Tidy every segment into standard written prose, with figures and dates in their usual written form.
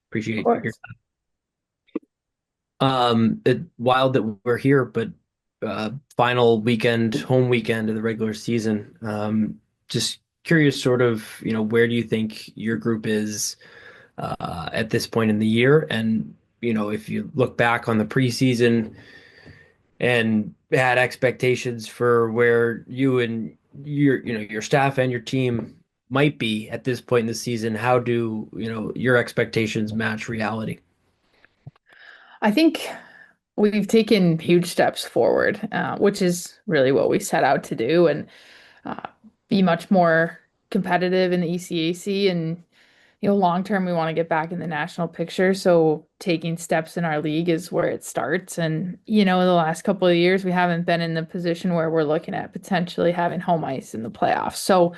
Of Appreciate your course. wild that we're here, but final weekend, home weekend of the regular season. Just curious, sort of, where do you think your group is at this point in the year? And, if you look back on the preseason and had expectations for where you and your staff and your team might be at this point in the season, how do, your expectations match reality? I think we've taken huge steps forward, which is really what we set out to do and uh, be much more competitive in the ECAC. And, long term, we want to get back in the national picture. So taking steps in our league is where it starts. And, the last couple of years, we haven't been in the position where we're looking at potentially having home ice in the playoffs. So,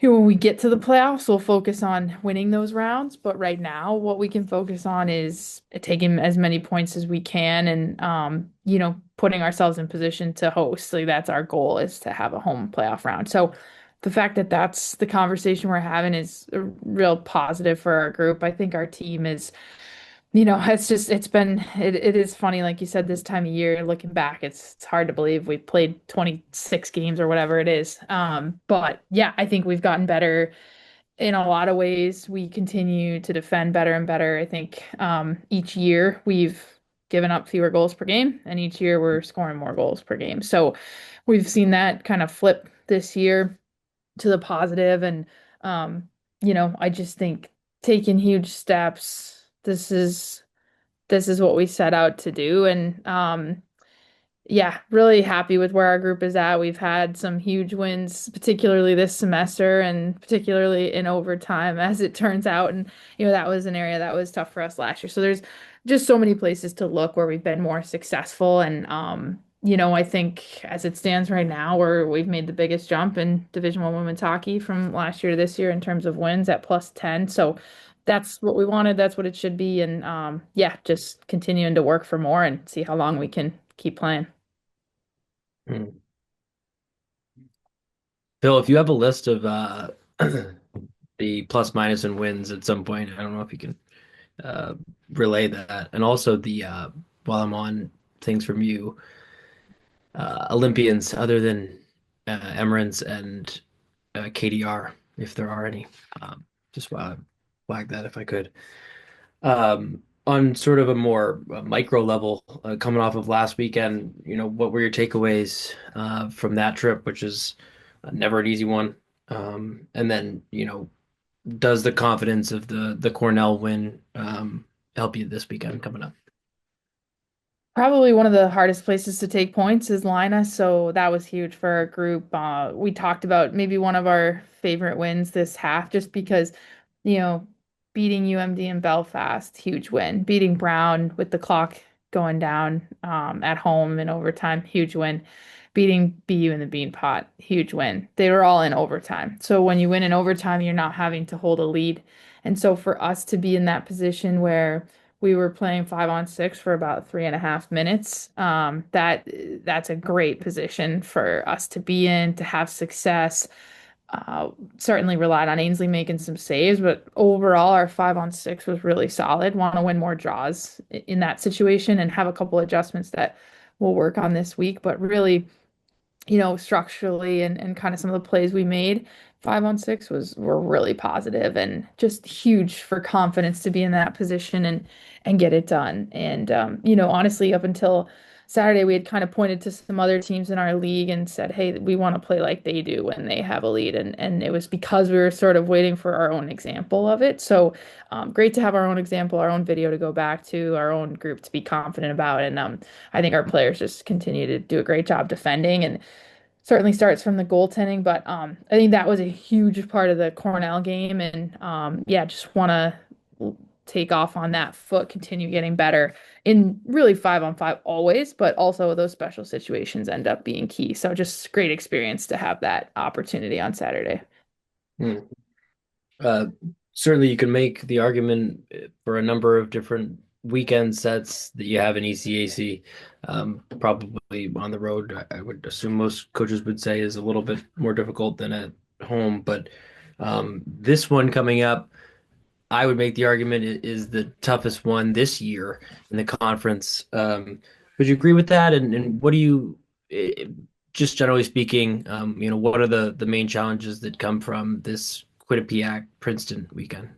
when we get to the playoffs, we'll focus on winning those rounds. But right now, what we can focus on is taking as many points as we can and, putting ourselves in position to host. Like that's our goal is to have a home playoff round. So the fact that that's the conversation we're having is a real positive for our group. I think our team is it is funny, like you said, this time of year, looking back, it's hard to believe we played 26 games or whatever it is. But yeah, I think we've gotten better in a lot of ways. We continue to defend better and better. I think each year we've given up fewer goals per game, and each year we're scoring more goals per game. So we've seen that kind of flip this year to the positive, and I just think taking huge steps. This is what we set out to do. And yeah, really happy with where our group is at. We've had some huge wins, particularly this semester and particularly in overtime, as it turns out. And, that was an area that was tough for us last year. So there's just so many places to look where we've been more successful. And, I think as it stands right now, we've made the biggest jump in Division One women's hockey from last year to this year in terms of wins at plus 10. So that's what we wanted. That's what it should be. And yeah, just continuing to work for more and see how long we can keep playing. Hmm. Bill, if you have a list of the plus minus and wins at some point, I don't know if you can uh, relay that, and also the while I'm on things from you, Olympians other than Emirates and KDR, if there are any. Just flag that if I could. On sort of a more micro level, coming off of last weekend, what were your takeaways from that trip, which is never an easy one? And then, does the confidence of the Cornell win help you this weekend coming up? Probably one of the hardest places to take points is Lina, so that was huge for our group. We talked about maybe one of our favorite wins this half, just because, you know, beating UMD in Belfast, huge win. Beating Brown with the clock going down at home in overtime, huge win. Beating BU in the Bean Pot, huge win. They were all in overtime. So when you win in overtime, you're not having to hold a lead. And so for us to be in that position where we were playing 5-on-6 for about 3.5 minutes. That's a great position for us to be in, to have success. Certainly relied on Ainsley making some saves, but overall our 5-on-6 was really solid. Want to win more draws in that situation and have a couple adjustments that we'll work on this week, but really structurally and kind of some of the plays we made, 5-on-6 were really positive and just huge for confidence to be in that position and get it done. And honestly, up until Saturday, we had kind of pointed to some other teams in our league and said, hey, we want to play like they do when they have a lead. And it was because we were sort of waiting for our own example of it. So great to have our own example, our own video to go back to, our own group to be confident about. And I think our players just continue to do a great job defending and certainly starts from the goaltending. But I think that was a huge part of the Cornell game. And yeah, just want to take off on that foot, continue getting better in really 5-on-5 always, but also those special situations end up being key. So just great experience to have that opportunity on Saturday. Hmm. Uh, Certainly, you can make the argument for a number of different weekend sets that you have in ECAC. Probably on the road, I would assume most coaches would say is a little bit more difficult than at home. But this one coming up, I would make the argument is the toughest one this year in the conference. Would you agree with that? And what do you, eh, just generally speaking, what are the main challenges that come from this Quinnipiac Princeton weekend?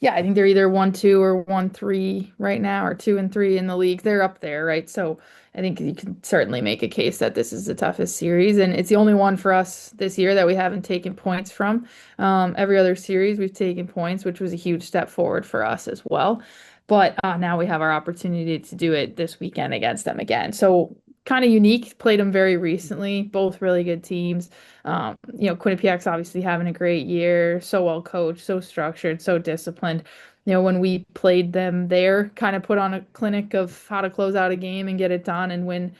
Yeah, I think they're either 1-2 or 1-3 right now, or 2-3 in the league. They're up there, right? So I think you can certainly make a case that this is the toughest series, and it's the only one for us this year that we haven't taken points from. Every other series we've taken points, which was a huge step forward for us as well. But now we have our opportunity to do it this weekend against them again. So kind of unique. Played them very recently. Both really good teams. Quinnipiac's obviously having a great year, so well coached, so structured, so disciplined. When we played them there, kind of put on a clinic of how to close out a game and get it done and win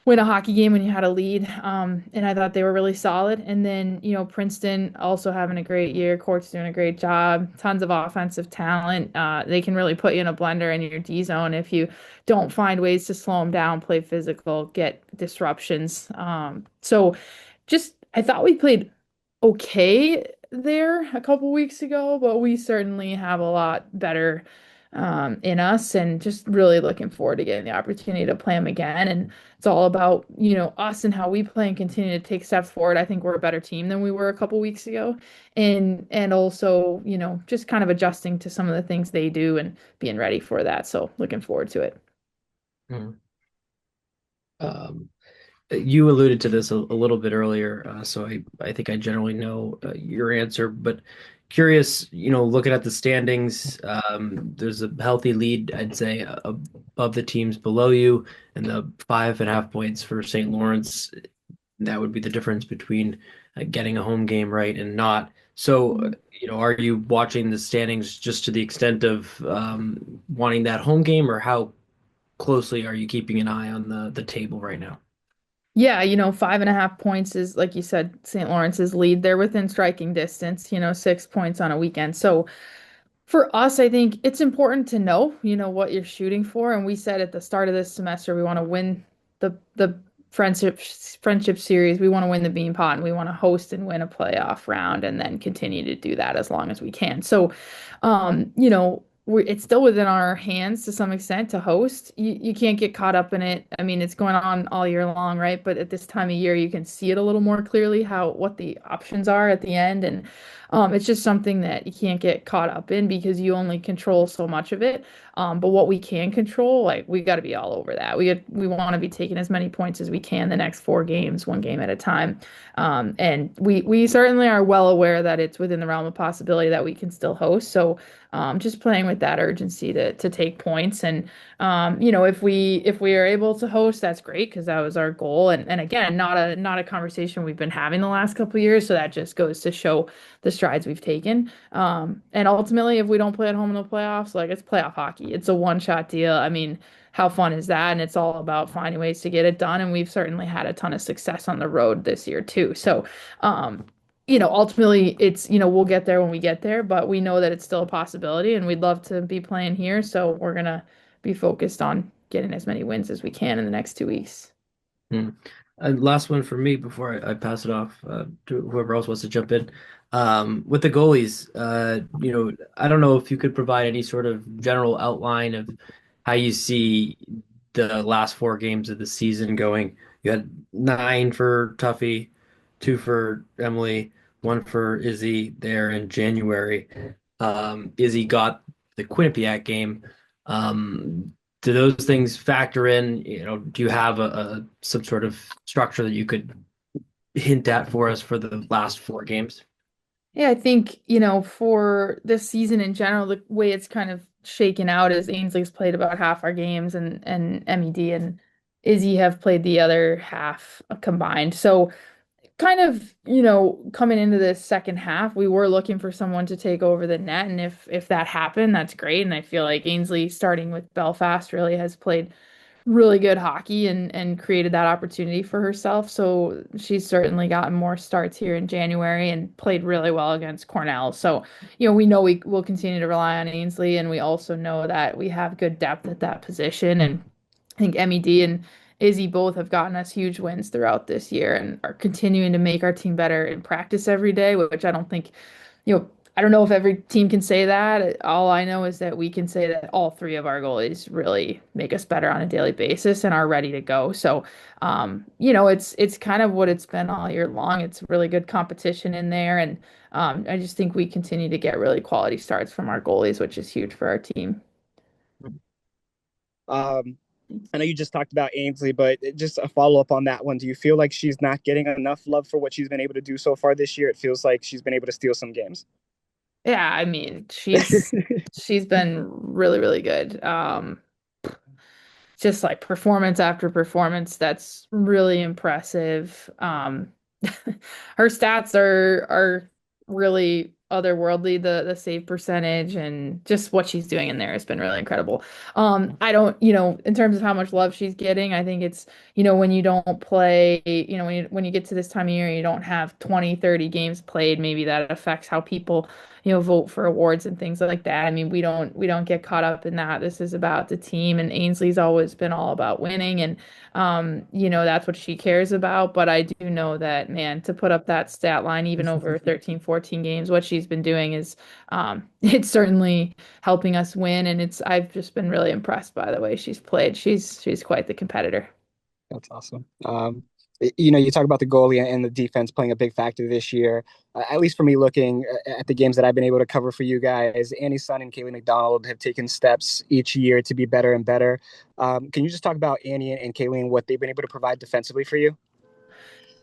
a hockey game when you had a lead. And I thought they were really solid. And then, Princeton also having a great year. Court's doing a great job. Tons of offensive talent. They can really put you in a blender in your D zone if you don't find ways to slow them down, play physical, get disruptions. So just I thought we played okay there a couple weeks ago, but we certainly have a lot better in us, and just really looking forward to getting the opportunity to play them again. And it's all about, us and how we play and continue to take steps forward. I think we're a better team than we were a couple weeks ago. And also, just kind of adjusting to some of the things they do and being ready for that. So looking forward to it. Mhm. Um, You alluded to this a little bit earlier, so I think I generally know your answer, but curious, looking at the standings, there's a healthy lead, I'd say, above the teams below you, and the 5.5 points for St. Lawrence. That would be the difference between getting a home game right and not. So, are you watching the standings just to the extent of wanting that home game, or how closely are you keeping an eye on the table right now? Yeah, 5.5 points is, like you said, St. Lawrence's lead. They're within striking distance, 6 points on a weekend. So for us, I think it's important to know, what you're shooting for. And we said at the start of this semester, we want to win the friendship series. We want to win the Bean Pot, and we want to host and win a playoff round, and then continue to do that as long as we can. So, it's still within our hands to some extent to host. You can't get caught up in it. I mean, it's going on all year long, right? But at this time of year, you can see it a little more clearly what the options are at the end. And it's just something that you can't get caught up in because you only control so much of it. But what we can control, like, we got to be all over that. We want to be taking as many points as we can the next 4 games, one game at a time. And we certainly are well aware that it's within the realm of possibility that we can still host. So just playing with that urgency to take points. And if we are able to host, that's great because that was our goal. And again, not a conversation we've been having the last couple of years. So that just goes to show the strides we've taken. And ultimately, if we don't play at home in the playoffs, like, it's playoff hockey. It's a one-shot deal. I mean, how fun is that? And it's all about finding ways to get it done. And we've certainly had a ton of success on the road this year too. So, ultimately, it's, we'll get there when we get there, but we know that it's still a possibility, and we'd love to be playing here. So we're gonna be focused on getting as many wins as we can in the next 2 weeks. Hmm. And last one for me before I pass it off to whoever else wants to jump in. With the goalies, I don't know if you could provide any sort of general outline of how you see the last 4 games of the season going. You had 9 for Tuffy, 2 for Emily, 1 for Izzy there in January. Izzy got the Quinnipiac game. Do those things factor in? Do you have some sort of structure that you could hint at for us for the last 4 games? Yeah, I think, for this season in general, the way it's kind of shaken out is Ainsley's played about half our games, and MED and Izzy have played the other half combined. So kind of, coming into this second half, we were looking for someone to take over the net. And if that happened, that's great. And I feel like Ainsley, starting with Belfast, really has played really good hockey and created that opportunity for herself. So she's certainly gotten more starts here in January and played really well against Cornell. So, we know we will continue to rely on Ainsley, and we also know that we have good depth at that position. And I think MED and Izzy both have gotten us huge wins throughout this year and are continuing to make our team better in practice every day, which I don't think, you know, I don't know if every team can say that. All I know is that we can say that all three of our goalies really make us better on a daily basis and are ready to go. So, it's kind of what it's been all year long. It's really good competition in there, and I just think we continue to get really quality starts from our goalies, which is huge for our team. Um, I know you just talked about Ainsley, but just a follow up on that one. Do you feel like she's not getting enough love for what she's been able to do so far this year? It feels like she's been able to steal some games. Yeah, I mean, she's been really, really good. Just like performance after performance, that's really impressive. Her stats are really otherworldly. The save percentage and just what she's doing in there has been really incredible. I don't, in terms of how much love she's getting, I think it's, when you don't play, when you get to this time of year, you don't have 20, 30 games played, maybe that affects how people vote for awards and things like that. I mean, we don't get caught up in that. This is about the team, and Ainsley's always been all about winning, and that's what she cares about. But I do know that, man, to put up that stat line even over 13, 14 games, what she's been doing is it's certainly helping us win, and it's I've just been really impressed by the way she's played. She's quite the competitor. That's awesome. You talk about the goalie and the defense playing a big factor this year. At least for me, looking at the games that I've been able to cover for you guys, Annie Sun and Kaylee McDonald have taken steps each year to be better and better. Can you just talk about Annie and Kaylee and what they've been able to provide defensively for you?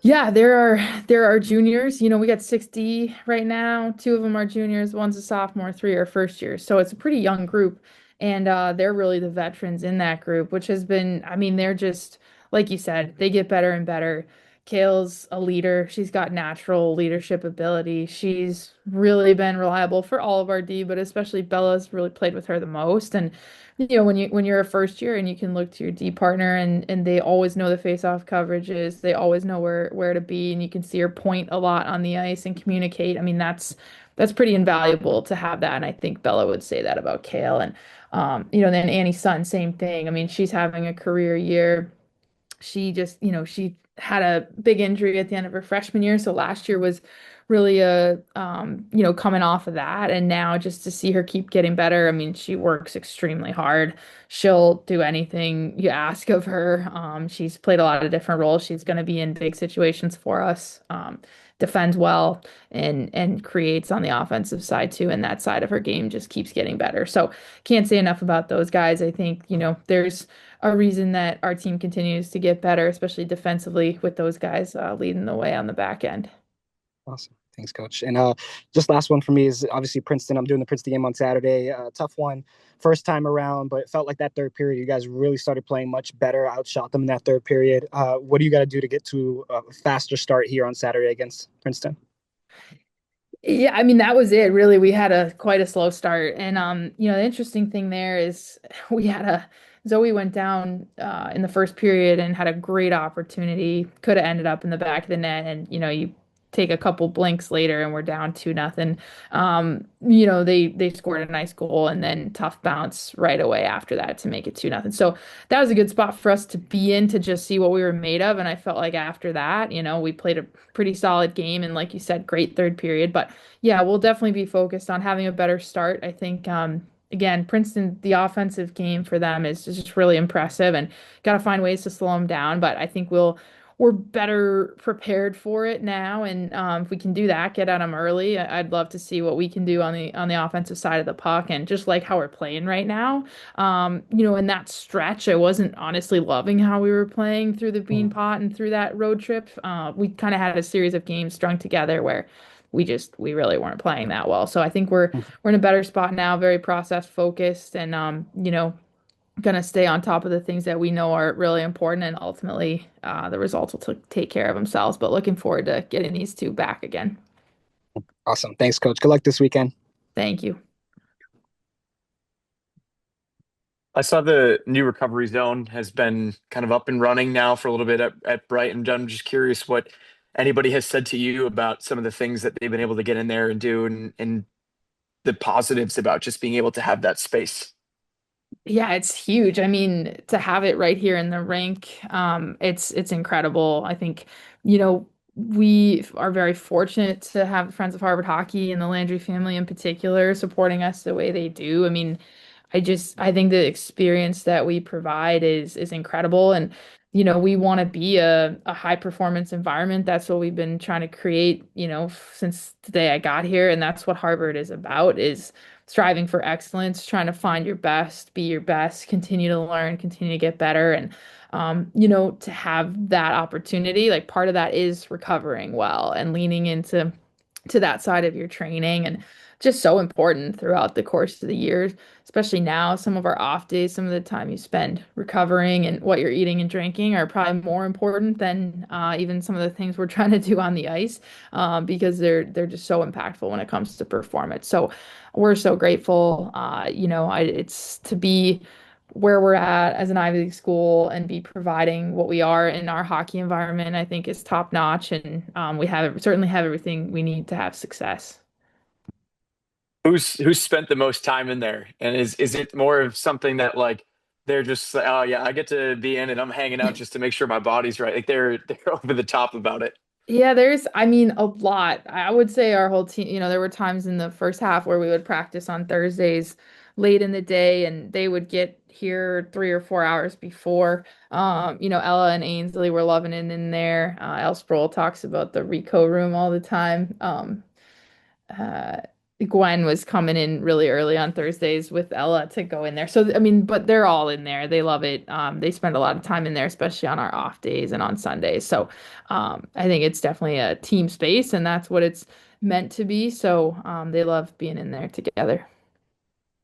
Yeah, there are juniors. We got 60 right now. Two of them are juniors, one's a sophomore, three are first years. So it's a pretty young group. And they're really the veterans in that group, which has been, I mean, they're just, like you said, they get better and better. Kale's a leader. She's got natural leadership ability. She's really been reliable for all of our D, but especially Bella's really played with her the most. And when you're a first year and you can look to your D partner and they always know the face-off coverages, they always know where to be, and you can see her point a lot on the ice and communicate. I mean, that's pretty invaluable to have that. And I think Bella would say that about Kale. And then Annie's son, same thing. I mean, she's having a career year. She had a big injury at the end of her freshman year. So last year was really coming off of that. And now just to see her keep getting better, I mean, she works extremely hard. She'll do anything you ask of her. She's played a lot of different roles. She's going to be in big situations for us. Defends well and creates on the offensive side too. And that side of her game just keeps getting better. So can't say enough about those guys. I think, there's a reason that our team continues to get better, especially defensively with those guys leading the way on the back end. Awesome. Thanks, coach. And just last one for me is obviously Princeton. I'm doing the Princeton game on Saturday. Tough one, first time around, but it felt like that third period, you guys really started playing much better, outshot them in that third period. What do you got to do to get to a faster start here on Saturday against Princeton? Yeah, I mean that was it. Really, we had a quite a slow start, and the interesting thing there is we had a Zoe went down in the first period and had a great opportunity. Could have ended up in the back of the net, and you take a couple blinks later and we're down 2-0. They scored a nice goal and then tough bounce right away after that to make it 2-0. So that was a good spot for us to be in to just see what we were made of. And I felt like after that, we played a pretty solid game and like you said, great third period. But yeah, we'll definitely be focused on having a better start. I think again, Princeton, the offensive game for them is just really impressive and got to find ways to slow them down. But I think we're better prepared for it now, and if we can do that, get at them early. I'd love to see what we can do on the offensive side of the puck, and just like how we're playing right now. In that stretch, I wasn't honestly loving how we were playing through the Bean Pot and through that road trip. We kind of had a series of games strung together where we really weren't playing that well. So I think we're in a better spot now, very process focused, and going to stay on top of the things that we know are really important, and ultimately the results will take care of themselves. But looking forward to getting these two back again. Awesome. Thanks, coach. Good luck this weekend. Thank you. I saw the new recovery zone has been kind of up and running now for a little bit at Brighton. I'm just curious what anybody has said to you about some of the things that they've been able to get in there and do and the positives about just being able to have that space. Yeah, it's huge. I mean, to have it right here in the rink, it's incredible. I think, you know, we are very fortunate to have Friends of Harvard Hockey and the Landry family in particular supporting us the way they do. I mean, I think the experience that we provide is incredible, and we want to be a high performance environment. That's what we've been trying to create, since the day I got here, and that's what Harvard is about, is striving for excellence, trying to find your best, be your best, continue to learn, continue to get better, and to have that opportunity, like part of that is recovering well and leaning into that side of your training, and just so important throughout the course of the year, especially now. Some of our off days, some of the time you spend recovering and what you're eating and drinking are probably more important than even some of the things we're trying to do on the ice, because they're just so impactful when it comes to performance. So we're so grateful. It's to be where we're at as an Ivy League school and be providing what we are in our hockey environment, I think is top notch, and we certainly have everything we need to have success. Who's spent the most time in there? And is it more of something that like they're just like, oh yeah, I get to be in and I'm hanging out just to make sure my body's right. Like they're over the top about it. Yeah, I mean, a lot. I would say our whole team, there were times in the first half where we would practice on Thursdays late in the day, and they would get here 3 or 4 hours before. Ella and Ainsley were loving it in there. El Sproul talks about the Rico room all the time. Uh, Gwen was coming in really early on Thursdays with Ella to go in there. So, I mean, but they're all in there. They love it. They spend a lot of time in there, especially on our off days and on Sundays. So, I think it's definitely a team space, and that's what it's meant to be. So, they love being in there together.